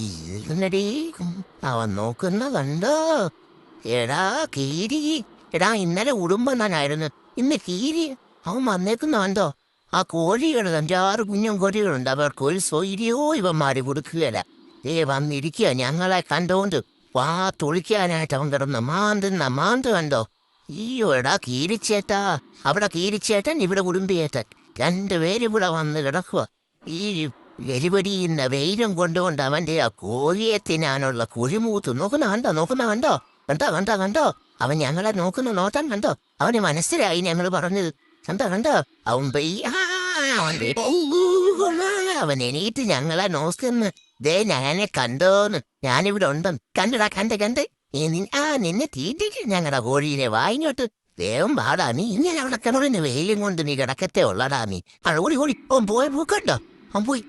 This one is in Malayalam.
ഇരുന്നടി അവൻ നോക്കുന്ന കണ്ടോ? എടാ കീരി, എടാ ഇന്നലെ ഉടുമ്പനായിരുന്നു, ഇന്ന് കീരി. അവൻ വന്നേക്കുന്ന കണ്ടോ? ആ കോഴികൾ 5-6 കുഞ്ഞും കോഴികളുണ്ട്, അവർക്ക് ഒരു സ്വൈര്യോ ഇവന്മാര് കൊടുക്കുകയില്ല. വന്നിരിക്കുക ഞങ്ങളെ കണ്ടോണ്ട് വാ തൊളിക്കാനായിട്ട് അവൻ കിടന്ന് മാന്ത് കണ്ടോ? അയ്യോ എടാ കീരിച്ചേട്ടാ, അവിടെ കീരിച്ചേട്ടൻ ഇവിടെ ഉടുമ്പിയേട്ടൻ, 2 പേര് ഇവിടെ വന്ന് കിടക്കുക. ഈ എരിപടിയുന്ന വെയിലും കൊണ്ടുകൊണ്ട് അവന്റെ ആ കോഴിയെ തിന്നാനുള്ള കുഴിമൂത്ത് നോക്കുന്ന കണ്ടോ? അവൻ ഞങ്ങളെ നോക്കുന്ന നോട്ടം കണ്ടോ? അവന് മനസ്സിലായി ഞങ്ങൾ പറഞ്ഞത്. കണ്ടോ അവൻ അവൻ എണീറ്റ് ഞങ്ങളെ നോക്കുന്നു. ദേ ഞാനെ കണ്ടോന്ന്, ഞാനിവിടെ ഉണ്ടെന്ന്. കണ്ട് നിന്നെ തീറ്റിട്ട് ഞങ്ങളുടെ കോഴിയിലെ വായിങ്ങോട്ട്. ദേവം പാടാ, നീ ഇങ്ങനെ അവിടെ കിണറിന് വെയിലും കൊണ്ട് നീ കിടക്കത്തെ ഉള്ളടാ നീ. ഓടി ഓൻ പോയി പോക്കണ്ടോ, അവൻ പോയി.